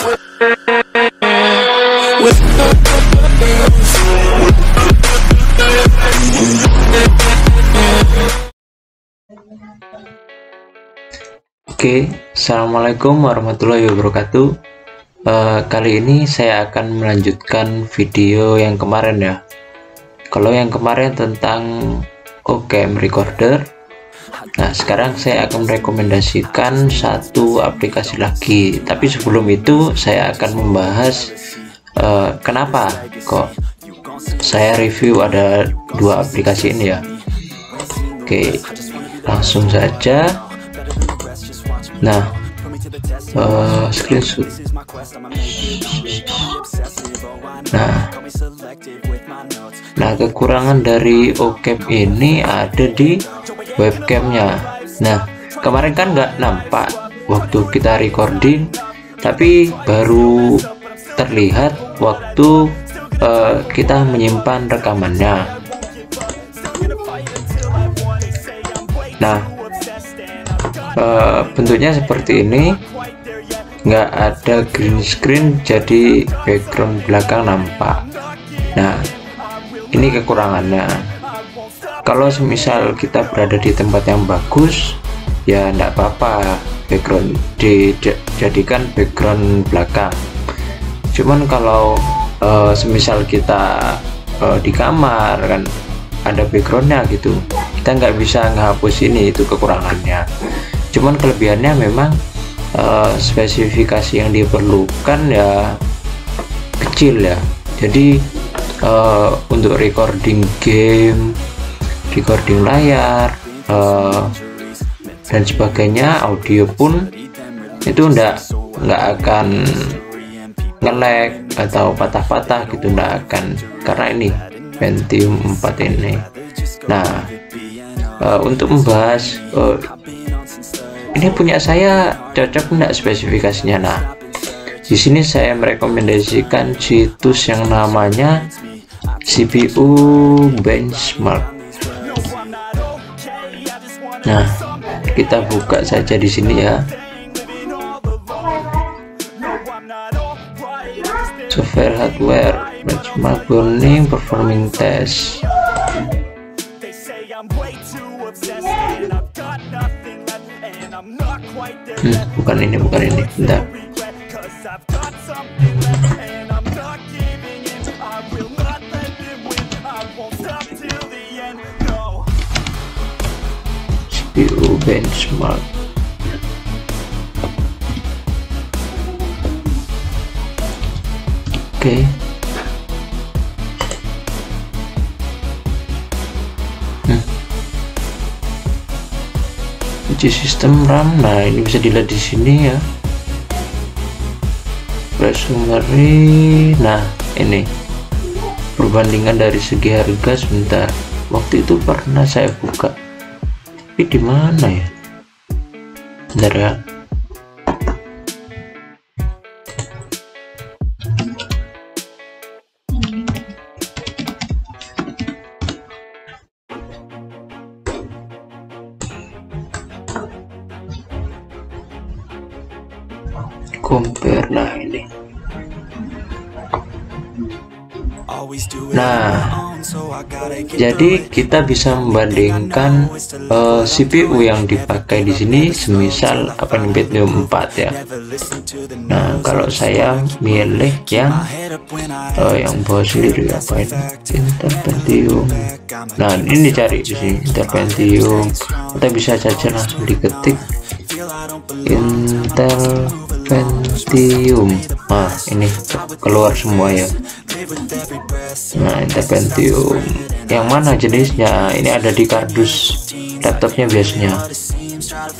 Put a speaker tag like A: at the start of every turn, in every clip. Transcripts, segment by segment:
A: Oke, assalamualaikum warahmatullahi wabarakatuh. Kali ini saya akan melanjutkan video yang kemarin ya. Kalau yang kemarin tentang OCam Recorder, nah sekarang saya akan merekomendasikan satu aplikasi lagi. Tapi sebelum itu saya akan membahas kenapa kok saya review ada dua aplikasi ini ya. Oke, langsung saja. Nah, screenshot. Nah, kekurangan dari OCam ini ada di webcamnya. Nah, kemarin kan nggak nampak waktu kita recording, tapi baru terlihat waktu kita menyimpan rekamannya. Nah, bentuknya seperti ini, nggak ada green screen, jadi background belakang nampak. Nah, ini kekurangannya. Kalau semisal kita berada di tempat yang bagus, ya nggak apa-apa background dijadikan background belakang. Cuman kalau semisal kita di kamar kan ada backgroundnya gitu, kita nggak bisa ngehapus ini, itu kekurangannya. Cuman kelebihannya memang spesifikasi yang diperlukan ya kecil ya. Jadi untuk recording game, recording layar dan sebagainya, audio pun itu nggak akan nge-lag atau patah-patah gitu, nggak akan, karena ini Pentium 4 ini. Nah, untuk membahas ini punya saya cocok enggak spesifikasinya. Nah, di sini saya merekomendasikan situs yang namanya CPU Benchmark. Nah, kita buka saja di sini ya. Software hardware benchmark burning performing test. Bukan ini, bentar. CPU benchmark. Oke. Uji sistem RAM. Nah, ini bisa dilihat di sini ya. Price summary. Nah, ini perbandingan dari segi harga. Sebentar, waktu itu pernah saya buka, tapi di mana ya? Bentar ya. Compare. Nah, ini. Nah, jadi kita bisa membandingkan CPU yang dipakai di sini, semisal Pentium 4 ya. Nah, kalau saya milih yang bawah sendiri, apa ini? Intel Pentium. Nah, ini dicari di sini Intel Pentium. Kita bisa saja langsung diketik Intel Pentium. Nah, ini keluar semua ya. Nah, Intel Pentium yang mana jenisnya? Ini ada di kardus laptopnya biasanya.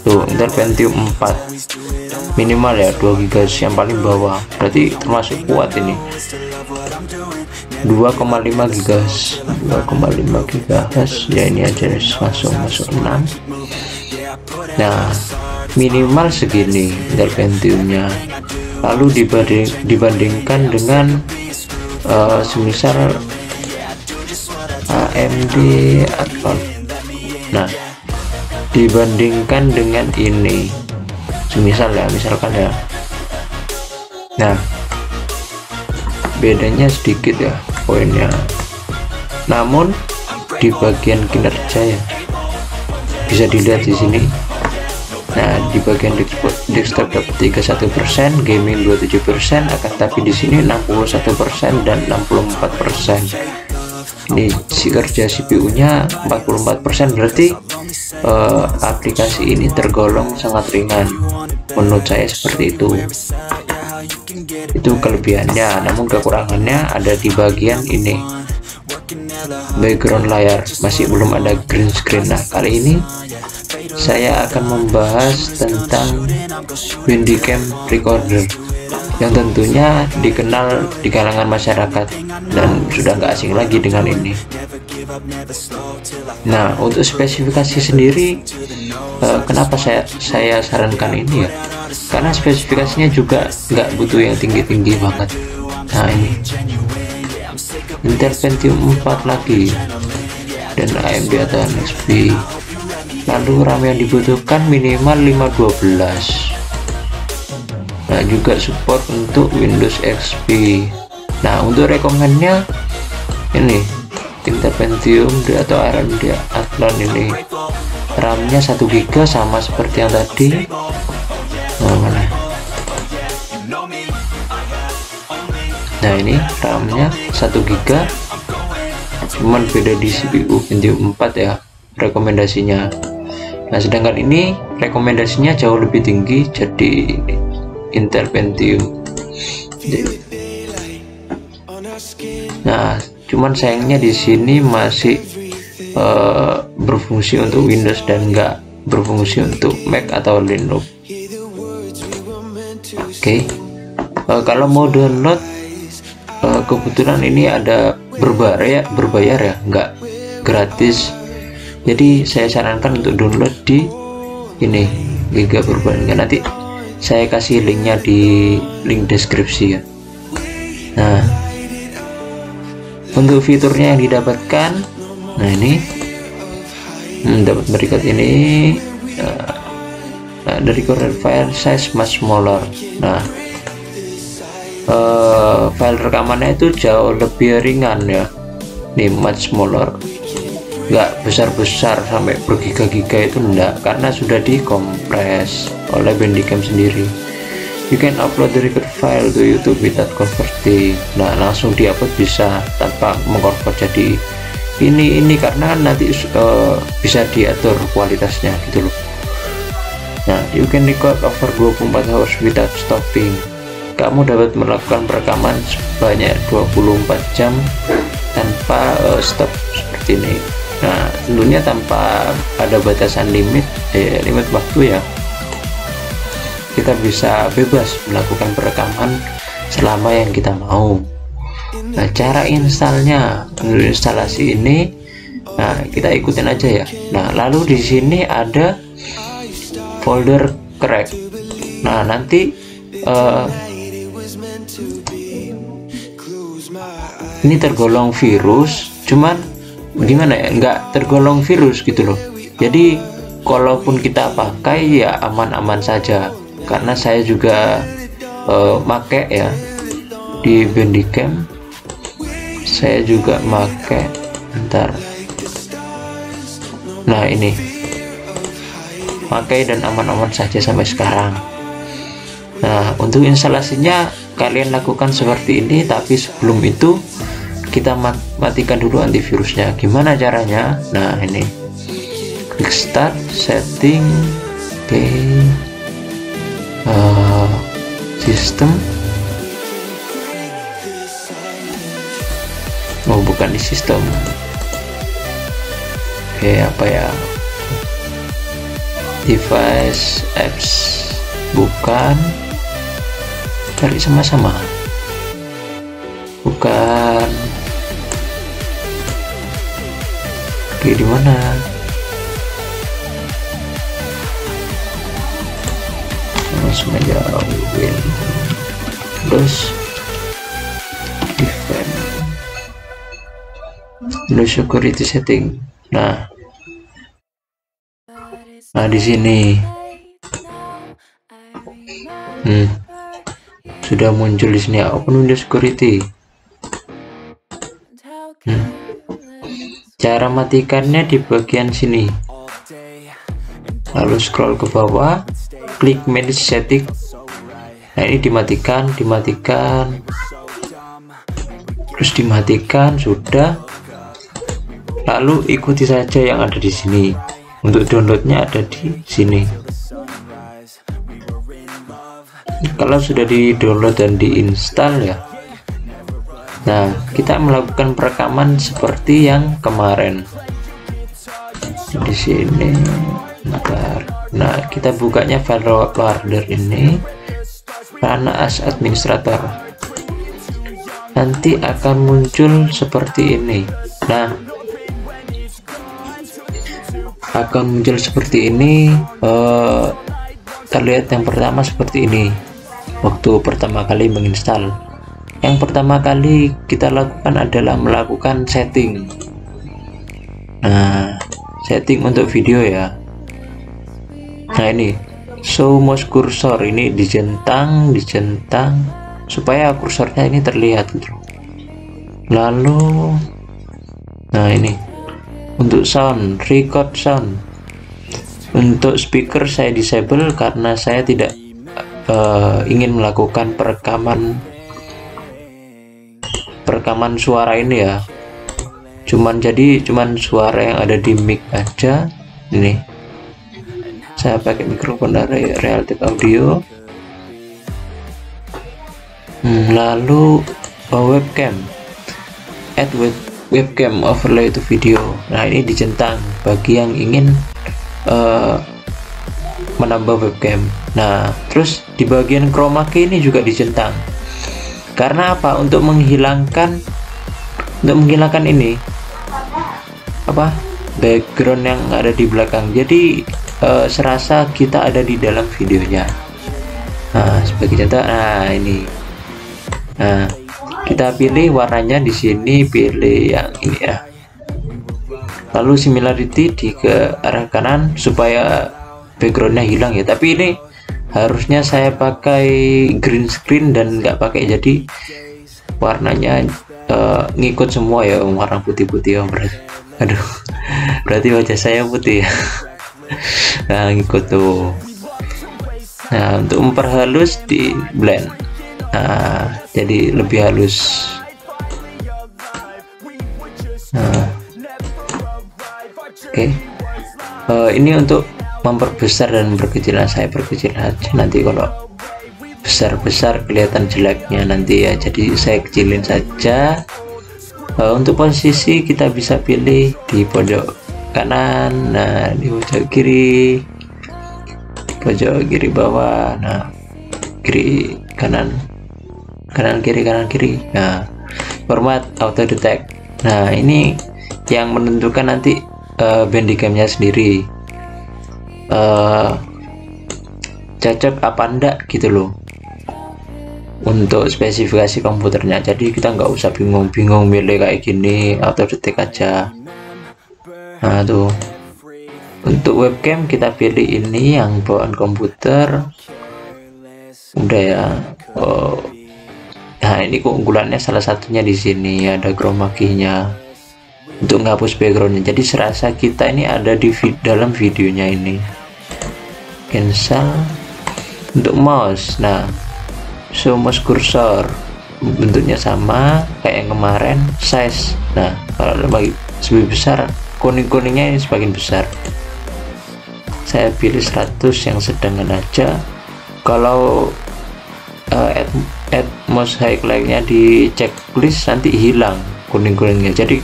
A: Tuh, Intel Pentium 4 minimal ya 2 GB yang paling bawah, berarti termasuk kuat ini. 2,5 GHz ya, ini aja langsung masuk 6. Nah, minimal segini Intel Pentiumnya. Lalu dibandingkan dengan semisal AMD Athlon. Nah, dibandingkan dengan ini, semisal ya, misalkan ya, Nah, bedanya sedikit ya poinnya, namun di bagian kinerja ya bisa dilihat di sini. Nah, di bagian desktop dapat 31%, gaming 27%, akan tapi di sini 61% dan 64%. Ini si kerja CPU-nya 44%, berarti aplikasi ini tergolong sangat ringan. Menurut saya seperti itu. Itu kelebihannya, namun kekurangannya ada di bagian ini. Background layar masih belum ada green screen. Nah, kali ini saya akan membahas tentang Handycam Recorder yang tentunya dikenal di kalangan masyarakat dan sudah nggak asing lagi dengan ini. Nah, untuk spesifikasi sendiri, kenapa saya sarankan ini ya, karena spesifikasinya juga nggak butuh yang tinggi-tinggi banget. Nah, ini Intel Pentium 4 lagi dan AMD Athlon XP. Lalu RAM yang dibutuhkan minimal 512. Nah, juga support untuk Windows XP. Nah, untuk rekomennya ini Intel Pentium atau AMD Athlon ini, RAM-nya 1 GB sama seperti yang tadi. Nah, mana? Nah, ini RAM-nya 1 GB, cuman beda di CPU Pentium 4 ya rekomendasinya. Nah, sedangkan ini rekomendasinya jauh lebih tinggi, jadi Intel Pentium. Nah, cuman sayangnya di sini masih berfungsi untuk Windows dan nggak berfungsi untuk Mac atau Linux. Oke. Kalau mau download, kebetulan ini ada berbayar ya, nggak gratis. Jadi saya sarankan untuk download di ini Giga Purbalingga. Nanti saya kasih linknya di link deskripsi ya. Nah, untuk fiturnya yang didapatkan, nah ini dapat berikut ini. Nah, dari recorder file size much smaller. Nah, file rekamannya itu jauh lebih ringan ya, nih much smaller, nggak besar-besar sampai bergiga-giga, itu enggak, karena sudah dikompres oleh Handycam sendiri. You can upload the record file to YouTube without converting. Nah, langsung diupload bisa tanpa mengkonvert jadi ini karena nanti bisa diatur kualitasnya gitu loh. Nah, you can record over 24 hours without stopping. Kamu dapat melakukan perekaman sebanyak 24 jam tanpa stop seperti ini. Nah, tentunya tanpa ada batasan limit waktu ya. Kita bisa bebas melakukan perekaman selama yang kita mau. Nah, cara installnya, untuk instalasi ini, nah kita ikutin aja ya. Nah, lalu di sini ada folder crack. Nah, nanti ini tergolong virus, cuman gimana ya, nggak tergolong virus gitu loh. Jadi kalaupun kita pakai ya aman-aman saja, karena saya juga make ya di Handycam. Saya juga make, bentar. Nah, ini pakai dan aman-aman saja sampai sekarang. Nah, untuk instalasinya kalian lakukan seperti ini, tapi sebelum itu kita matikan dulu antivirusnya. Gimana caranya? Nah, ini klik start, setting, oke, sistem. Oh, bukan di sistem. Oke, apa ya, device, apps, bukan, cari sama-sama, bukan. Oke, di mana? Langsung aja Windows Defend, Windows Security Setting. Nah, di sini sudah muncul di sini ya, open Windows Security. Cara matikannya di bagian sini, lalu scroll ke bawah, klik manage setting. Nah ini dimatikan, terus dimatikan sudah. Lalu ikuti saja yang ada di sini. Untuk downloadnya ada di sini. Kalau sudah di download dan diinstal ya, nah kita melakukan perekaman seperti yang kemarin di sini. Nah kita bukanya file loader ini karena as administrator, nanti akan muncul seperti ini. Nah akan muncul seperti ini. Terlihat yang pertama seperti ini waktu pertama kali menginstal. Yang pertama kali kita lakukan adalah melakukan setting. Nah setting untuk video ya. Nah ini show mouse cursor, ini dijentang supaya kursornya ini terlihat gitu. Lalu nah ini untuk sound, record sound. Untuk speaker saya disable karena saya tidak ingin melakukan perekaman suara ini ya. Cuman suara yang ada di mic aja. Ini saya pakai mikrofon dari Realtek Audio. Lalu webcam, add webcam overlay to video. Nah ini dijentang bagi yang ingin menambah webcam. Nah terus di bagian chroma key ini juga dijentang. Karena apa? Untuk menghilangkan ini background yang ada di belakang, jadi serasa kita ada di dalam videonya. Nah sebagai contoh, nah ini, nah kita pilih warnanya di sini, pilih yang ini ya. Lalu similarity di ke arah kanan supaya backgroundnya hilang ya, tapi ini harusnya saya pakai green screen dan nggak pakai, jadi warnanya ngikut semua ya, warna putih-putih ya. Berarti wajah saya putih ya. Nah ngikut tuh. Nah untuk memperhalus di blend, nah jadi lebih halus. Nah oke. Ini untuk memperbesar dan memperkecil. Saya perkecil aja, nanti kalau besar kelihatan jeleknya nanti ya, jadi saya kecilin saja. Untuk posisi kita bisa pilih di pojok kanan, nah di pojok kiri bawah, nah kiri kanan kiri. Nah format auto detect, nah ini yang menentukan nanti bandicamnya sendiri cocok apa enggak gitu loh untuk spesifikasi komputernya. Jadi kita nggak usah bingung milih kayak gini, auto detect aja. Nah tuh untuk webcam kita pilih ini yang bawaan komputer udah ya. Nah ini keunggulannya salah satunya di sini ada chroma key-nya untuk menghapus backgroundnya, jadi serasa kita ini ada di dalam videonya ini. Cancel. Untuk mouse, nah show mouse cursor bentuknya sama kayak yang kemarin, size. Nah kalau lebih besar, kuning-kuningnya ini semakin besar. Saya pilih 100 yang sedangkan aja. Kalau add mouse highlight-nya di checklist nanti hilang kuning-kuningnya, jadi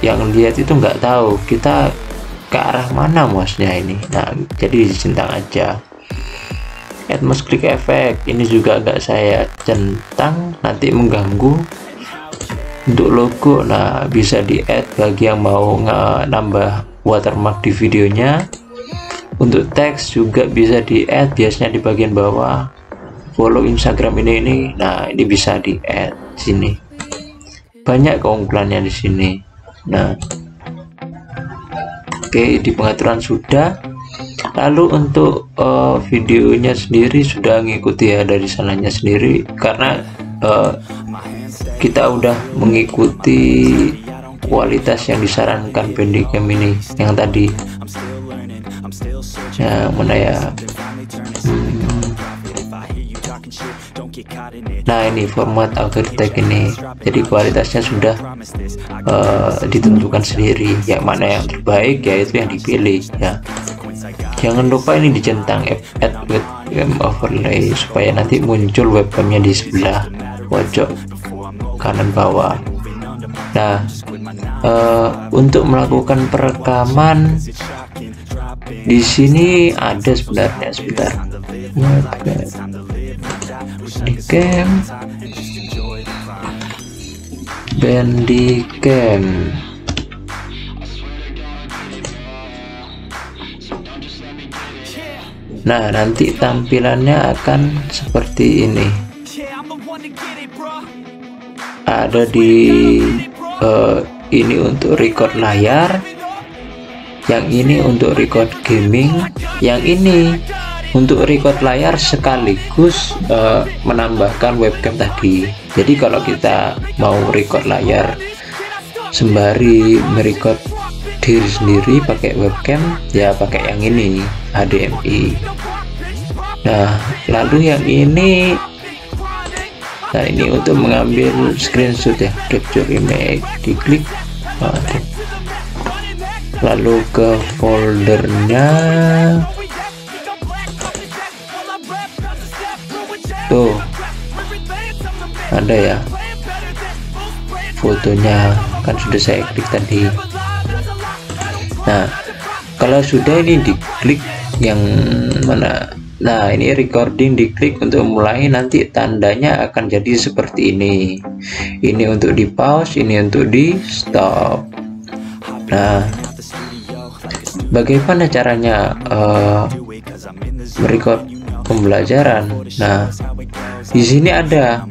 A: yang lihat itu nggak tahu kita ke arah mana mouse-nya ini. Nah jadi centang aja. Add mouse click effect ini juga agak saya centang, nanti mengganggu. Untuk logo, nah bisa di add bagi yang mau nambah watermark di videonya. Untuk teks juga bisa di add, biasanya di bagian bawah. Follow Instagram ini, nah ini bisa di add sini. Banyak keunggulannya di sini. Nah oke, di pengaturan sudah. Lalu untuk videonya sendiri sudah ngikuti ya dari sananya sendiri, karena kita udah mengikuti kualitas yang disarankan Bandicam ini yang tadi. Nah, mana ya? Nah, ini format Auto-Detect ini, jadi kualitasnya sudah ditentukan sendiri, yang mana yang terbaik yaitu yang dipilih ya. Jangan lupa ini dicentang add webcam overlay supaya nanti muncul webcamnya di sebelah pojok kanan bawah. Nah, untuk melakukan perekaman di sini ada sebenarnya, sebentar, Bandicam. Nah, nanti tampilannya akan seperti ini. Ada di ini untuk record layar, yang ini untuk record gaming, yang ini untuk record layar sekaligus menambahkan webcam tadi. Jadi kalau kita mau record layar sembari merecord diri sendiri pakai webcam, ya pakai yang ini HDMI. Nah, lalu yang ini, nah ini untuk mengambil screenshot ya, capture image, diklik, lalu ke foldernya, tuh ada ya fotonya, kan sudah saya klik tadi. Nah, kalau sudah ini diklik yang mana, nah ini recording diklik untuk mulai, nanti tandanya akan jadi seperti ini. Ini untuk di pause, ini untuk di stop. Nah, bagaimana caranya merecord pembelajaran? Nah, di sini ada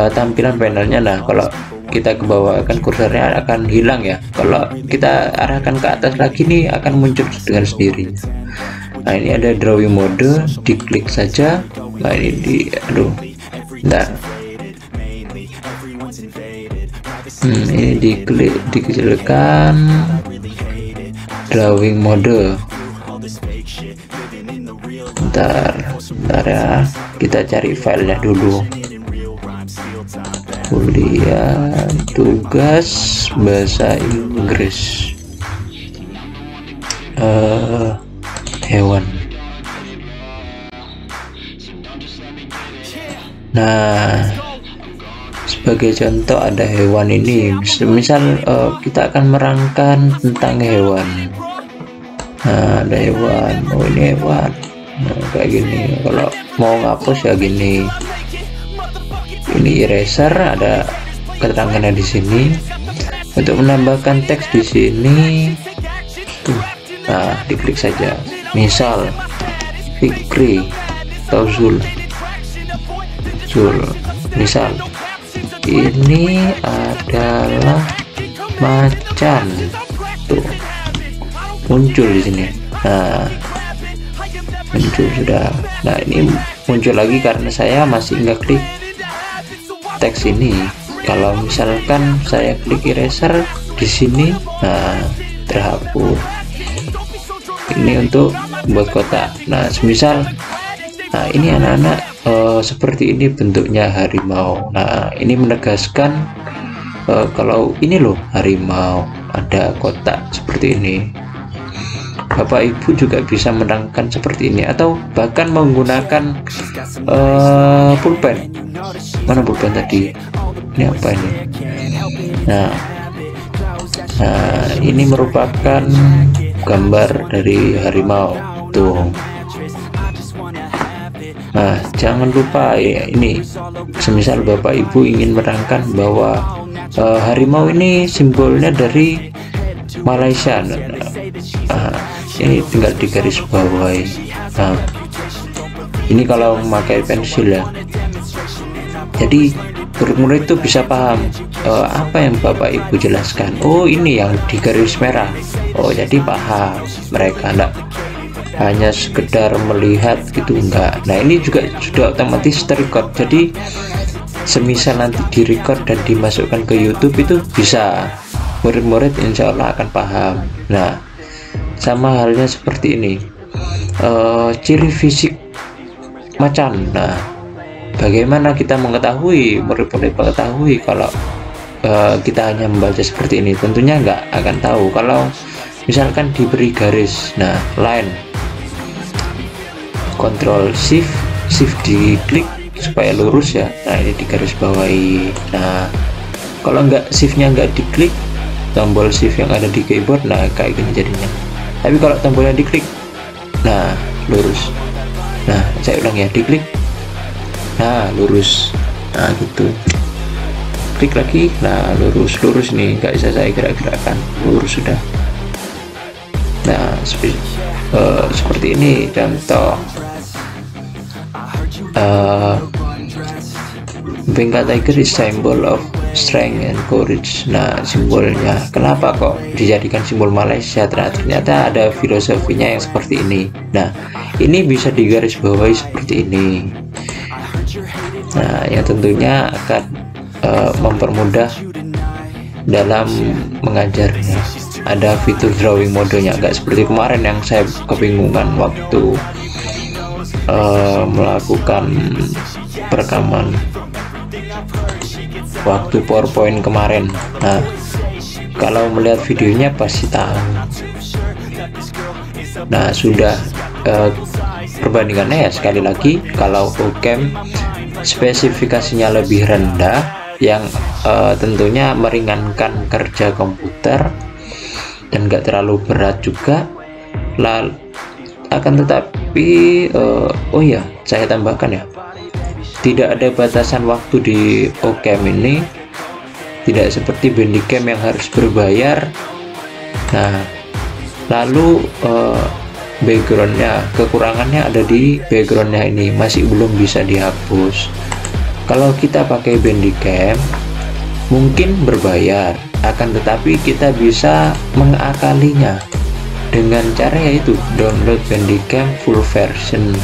A: tampilan panelnya. Nah, kalau kita ke bawah kan kursornya akan hilang ya, kalau kita arahkan ke atas lagi nih akan muncul dengan sendirinya. Nah, ini ada drawing mode, diklik saja. Nah, ini di bentar, ini diklik, dikecilkan drawing mode. Bentar ya, kita cari filenya dulu. Kuliah tugas bahasa Inggris hewan. Nah, sebagai contoh ada hewan ini, misal kita akan merangkan tentang hewan. Nah, ada hewan, oh ini hewan. Nah, kayak gini. Kalau mau ngapus ya gini. Ini eraser, ada keterangannya di sini. Untuk menambahkan teks di sini, tuh, nah diklik saja. Misal Fikri atau Zul. Misal ini adalah macan, tuh muncul di sini. Nah, muncul sudah. Nah, ini muncul lagi karena saya masih nggak klik teks ini. Kalau misalkan saya klik eraser di sini, nah terhapus. Ini untuk buat kotak. Nah, semisal, nah ini anak-anak seperti ini bentuknya harimau. Nah, ini menegaskan kalau ini loh harimau, ada kotak seperti ini. Bapak Ibu juga bisa menangkan seperti ini, atau bahkan menggunakan pulpen. Mana pulpen tadi? Ini apa ini? Nah, ini merupakan gambar dari harimau tuh. Nah, jangan lupa ya, ini semisal Bapak Ibu ingin menerangkan bahwa harimau ini simbolnya dari Malaysia. Ini tinggal digaris bawahi. Nah, ini kalau memakai pensil ya, jadi murid-murid itu bisa paham apa yang Bapak Ibu jelaskan. Oh, ini yang digaris merah. Oh, jadi paham mereka. hanya sekedar melihat gitu, enggak. Nah ini juga sudah otomatis terrecord, jadi semisal nanti direcord dan dimasukkan ke YouTube itu bisa, murid-murid insya Allah akan paham. Nah sama halnya seperti ini, ciri fisik macan. Nah bagaimana kita mengetahui, murid-murid mengetahui kalau kita hanya membaca seperti ini? Tentunya nggak akan tahu kalau misalkan diberi garis. Nah line, Ctrl Shift diklik supaya lurus ya. Nah ini di garis bawahi. Nah kalau nggak shiftnya nggak diklik, tombol shift yang ada di keyboard, nah kayak gini jadinya. Tapi kalau tombolnya diklik, nah lurus. Nah saya ulang ya, diklik, nah lurus. Nah gitu, klik lagi, nah lurus nih, nggak bisa saya gerak-gerakkan, lurus sudah. Nah seperti ini contoh. Bengal tiger is symbol of strength and courage. Nah simbolnya, kenapa kok dijadikan simbol Malaysia? Ternyata ada filosofinya yang seperti ini. Nah ini bisa digaris bawahi seperti ini. Nah yang tentunya akan mempermudah dalam mengajarnya. Ada fitur drawing modenya, nggak seperti kemarin yang saya kebingungan waktu melakukan perekaman waktu PowerPoint kemarin. Nah kalau melihat videonya pasti tahu. Nah sudah perbandingannya ya, sekali lagi kalau OCam spesifikasinya lebih rendah, yang tentunya meringankan kerja komputer dan gak terlalu berat juga. Lalu akan tetapi oh ya saya tambahkan ya, tidak ada batasan waktu di OCam ini, tidak seperti Bandicam yang harus berbayar. Nah lalu backgroundnya, kekurangannya ada di backgroundnya ini, masih belum bisa dihapus. Kalau kita pakai Bandicam mungkin berbayar, akan tetapi kita bisa mengakalinya dengan cara yaitu download Bandicam full version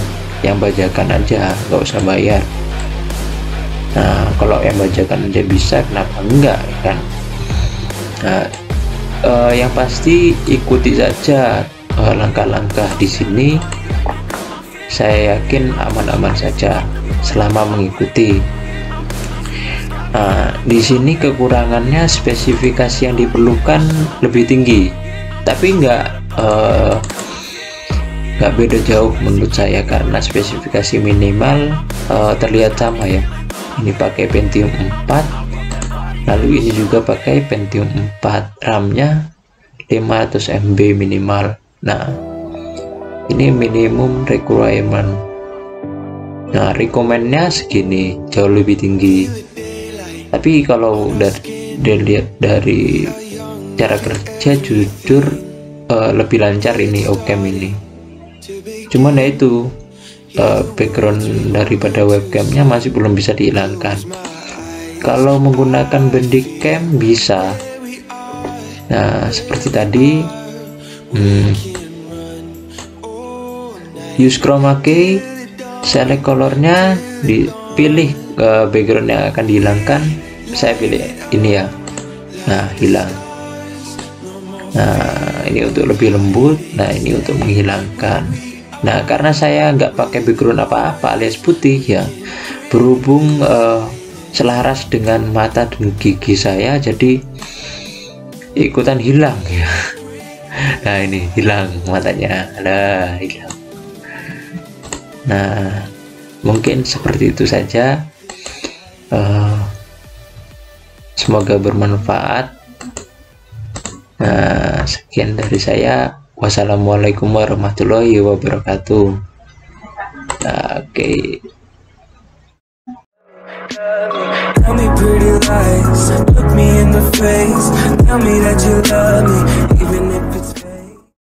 A: yang bajakan aja, nggak usah bayar. Nah kalau yang bajakan aja bisa, kenapa enggak kan? Nah yang pasti ikuti saja langkah-langkah di sini. Saya yakin aman-aman saja selama mengikuti. Nah di sini kekurangannya spesifikasi yang diperlukan lebih tinggi, tapi nggak beda jauh menurut saya, karena spesifikasi minimal terlihat sama ya. Ini pakai Pentium 4, lalu ini juga pakai Pentium 4, RAM-nya 500 MB minimal. Nah ini minimum requirement. Nah recommendnya segini, jauh lebih tinggi. Tapi kalau dilihat dari cara kerja, jujur lebih lancar ini OCam ini. Cuman ya itu background daripada webcamnya masih belum bisa dihilangkan. Kalau menggunakan Bandicam bisa. Nah seperti tadi, use chroma key, select colornya, dipilih background yang akan dihilangkan. Saya pilih ini ya. Nah hilang. Nah ini untuk lebih lembut, nah ini untuk menghilangkan. Nah karena saya nggak pakai background apa-apa alias putih ya, berhubung selaras dengan mata dan gigi saya, jadi ikutan hilang ya. Nah ini hilang matanya, ada hilang. Nah mungkin seperti itu saja. Semoga bermanfaat. Nah sekian dari saya. Wassalamualaikum warahmatullahi wabarakatuh. Oke.
B: Tell me pretty lies, look me in the face, tell me that you love me, even